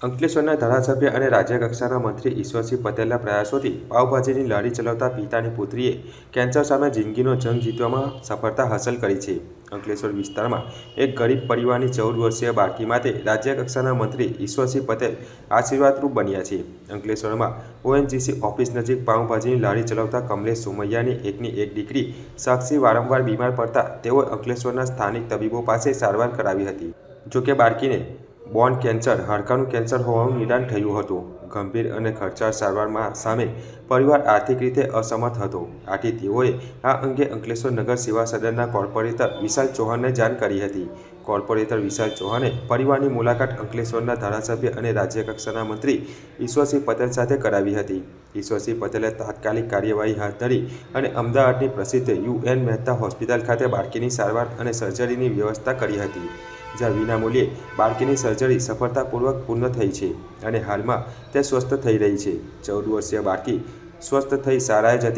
અંકલેશ્વરના ધારાસભ્ય અને રાજ્યકક્ષાના મંત્રી ઈશ્વરસિંહ પટેલના પ્રયાસોથી પાવભાજીની લારી ચલાવતા પિતાની પુત્રીએ કેન્સર સામે જિંદગીનો જંગ જીતવામાં સફળતા હાંસલ કરી છે. અંકલેશ્વર વિસ્તારમાં એક ગરીબ પરિવારની 14 વર્ષીય બાળકી માટે રાજ્યકક્ષાના મંત્રી ઈશ્વરસિંહ પટેલ આશીર્વાદરૂપ બન્યા છે. અંકલેશ્વરમાં ઓએનજીસી ઓફિસ નજીક પાવભાજીની લારી ચલાવતા કમલેશ સોમૈયાની એકની એક દીકરી સાક્ષી વારંવાર બીમાર પડતા તેઓએ અંકલેશ્વરના સ્થાનિક તબીબો પાસે સારવાર કરાવી હતી. જોકે બાળકીને બોન કેન્સર, હાડકાનું કેન્સર હોવાનું નિદાન થયું હતું. ગંભીર અને ખર્ચાળ સારવાર સામે પરિવાર આર્થિક રીતે અસમર્થ હતો. આથી તેઓએ આ અંગે અંકલેશ્વર નગર સેવા સદનના કોર્પોરેટર વિશાલ ચૌહાણને જાણ કરી હતી. કોર્પોરેટર વિશાલ ચૌહાણે પરિવારની મુલાકાત અંકલેશ્વરના ધારાસભ્ય અને રાજ્યકક્ષાના મંત્રી ઈશ્વરસિંહ પટેલ સાથે કરાવી હતી. ઈશ્વરસિંહ પટેલે તાત્કાલિક કાર્યવાહી હાથ ધરી અને અમદાવાદની પ્રસિદ્ધ યુ.એન. મહેતા હોસ્પિટલ ખાતે બાળકીની સારવાર અને સર્જરીની વ્યવસ્થા કરી હતી. જ્યાં વિનામૂલ્યે બાળકીની સર્જરી સફળતાપૂર્વક પૂર્ણ થઈ છે અને હાલમાં તે સ્વસ્થ થઈ રહી છે. 14 વર્ષીય બાળકી સ્વસ્થ થઈ શાળાએ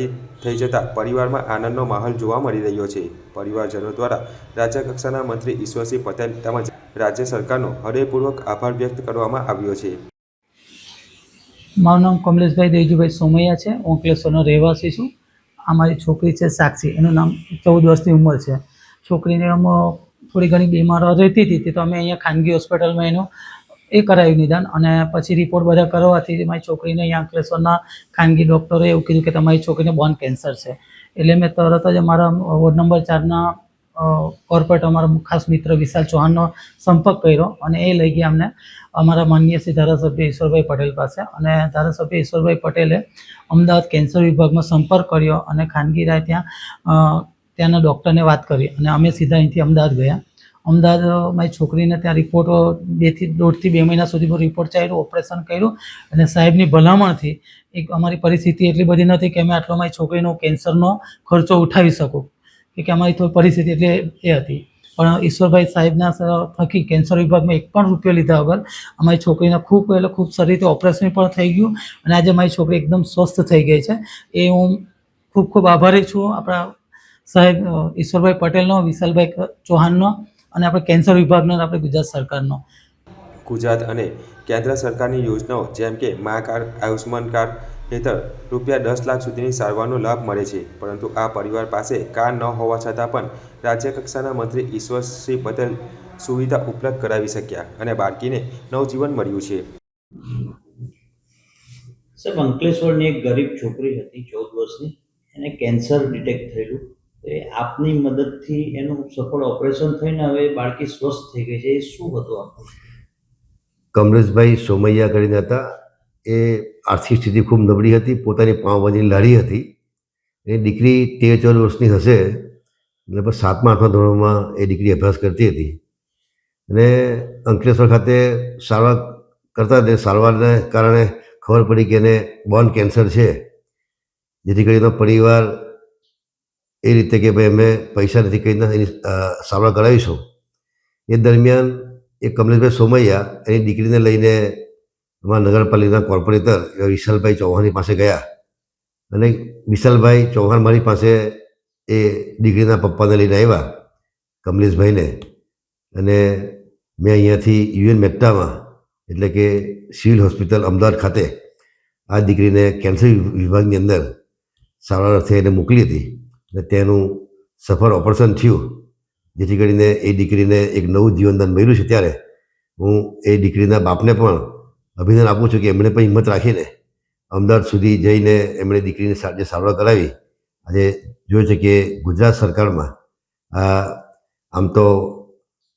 થઈ જતાં પરિવારમાં આનંદનો માહોલ જોવા મળી રહ્યો છે. પરિવારજનો દ્વારા રાજ્યકક્ષાના મંત્રી ઈશ્વરસિંહ પટેલ તેમજ રાજ્ય સરકારનો હૃદયપૂર્વક આભાર વ્યક્ત કરવામાં આવ્યો છે. મારું નામ કમલેશભાઈ દેવજીભાઈ સોમૈયા છે. હું અંકલેશ્વરનો રહેવાસી છું. આ મારી છોકરી છે સાક્ષી. એનું નામ 14 વર્ષની ઉંમર છે. છોકરીને થોડી ઘણી બીમાર રહેતી હતી તો અમે અહીંયા ખાનગી હોસ્પિટલમાં એનું કરાવ્યું નિદાન, અને પછી રિપોર્ટ બધા કરવાથી મારી છોકરીને અહીંયા અંકલેશ્વરના ખાનગી ડૉક્ટરે એવું કીધું કે તમારી છોકરીને બોન કેન્સર છે. એટલે મેં તરત જ અમારા વોર્ડ નંબર 4ના કોર્પોરેટર અમારા ખાસ મિત્ર વિશાલ ચૌહાણનો સંપર્ક કર્યો અને એ લઈ ગયા અમને અમારા માનનીય શ્રી ધારાસભ્ય ઈશ્વરભાઈ પટેલ પાસે. અને ધારાસભ્ય ઈશ્વરભાઈ પટેલે અમદાવાદ કેન્સર વિભાગમાં સંપર્ક કર્યો અને ખાનગી રાય ત્યાંના ડૉક્ટરને વાત કરી અને અમે સીધા અહીંથી અમદાવાદ ગયા. અમદાવાદ મારી છોકરીને ત્યાં રિપોર્ટ 2 થી 2 મહિના સુધી રિપોર્ટ ચાલ્યો, ઓપરેશન કર્યું અને સાહેબની ભલામણથી એક અમારી પરિસ્થિતિ એટલી બધી નથી કે અમે આટલો મારી છોકરીનો કેન્સરનો ખર્ચો ઉઠાવી શકું, કે અમારી થોડી પરિસ્થિતિ એટલે એ હતી. પણ ઈશ્વરભાઈ સાહેબના થકી કેન્સર વિભાગમાં એક પણ રૂપિયો લીધા વગર અમારી છોકરીને ખૂબ સારી રીતે ઓપરેશન પણ થઈ ગયું અને આજે મારી છોકરી એકદમ સ્વસ્થ થઈ ગઈ છે. એ હું ખૂબ આભારી છું આપણા સાહેબ ઈશ્વરભાઈ પટેલનો, વિશાલભાઈ ચૌહાણનો અને આપણે કેન્સર વિભાગનો અને આપણે ગુજરાત સરકારનો. ગુજરાત અને કેન્દ્ર સરકારની યોજનાઓ જેમ કે મા કાર્ડ, આયુષ્માન કાર્ડ હેઠળ ₹10 લાખ સુધીની સારવારનો લાભ મળે છે. પરંતુ આ પરિવાર પાસે કાર્ડ ન હોવા છતાં પણ રાજ્યકક્ષાના મંત્રી ઈશ્વરસિંહ પટેલ સુવિધા ઉપલબ્ધ કરાવી શક્યા અને બાળકીને નવજીવન મળ્યું છે. સાહેબ, અંકલેશ્વરની એક ગરીબ છોકરી હતી 14 વર્ષની, એને કેન્સર ડિટેક્ટ થયેલું. આપની મદદથી એનું સફળ ઓપરેશન થઈને હવે બાળકી સ્વસ્થ થઈ ગઈ છે. એ શું હતું આપનું? કમલેશભાઈ સોમૈયા કરીને હતા. એ આર્થિક સ્થિતિ ખૂબ નબળી હતી. પોતાની પાવભાજીની લારી હતી. એ દીકરી 13-14 વર્ષની હશે, લગભગ 7મા-8મા ધોરણમાં એ દીકરી અભ્યાસ કરતી હતી અને અંકલેશ્વર ખાતે સારવાર કરતા તે સારવારને કારણે ખબર પડી કે એને બોન કેન્સર છે. જેથી કરીને પરિવાર એ રીતે કે ભાઈ અમે પૈસા નથી કરીને એની સારવાર કરાવીશું. એ દરમિયાન એ કમલેશભાઈ સોમૈયા એની દીકરીને લઈને અમારા નગરપાલિકાના કોર્પોરેટર એવા વિશાલભાઈ ચૌહાણની પાસે ગયા અને વિશાલભાઈ ચૌહાણ મારી પાસે એ દીકરીના પપ્પાને લઈને આવ્યા, કમલેશભાઈને, અને મેં અહીંયાથી યુ.એન. મહેતામાં એટલે કે સિવિલ હોસ્પિટલ અમદાવાદ ખાતે આ દીકરીને કેન્સર વિભાગની અંદર સારવાર અર્થે એને મોકલી હતી અને તેનું સફળ ઓપરેશન થયું. જેથી કરીને એ દીકરીને એક નવું જીવનદાન મળ્યું છે. ત્યારે હું એ દીકરીના બાપને પણ અભિનંદન આપું છું કે એમણે પણ હિંમત રાખીને અમદાવાદ સુધી જઈને એમણે દીકરીની જે સારવાર કરાવી. આજે જોયું છે કે ગુજરાત સરકારમાં આમ તો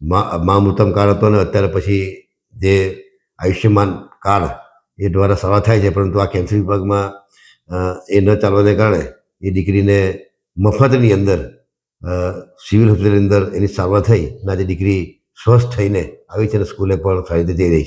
મા મૃતમ કાર્ડ હતો ને અત્યારે પછી જે આયુષ્યમાન કાર્ડ એ દ્વારા સારવાર થાય છે. પરંતુ આ કેન્સર વિભાગમાં એ ન ચાલવાને કારણે એ દીકરીને મફતની અંદર સિવિલ હોસ્પિટલની અંદર એની સારવાર થઈ અને આજે દીકરી સ્વસ્થ થઈને આવી છે અને સ્કૂલે પણ સારી રીતે જઈ રહી છે.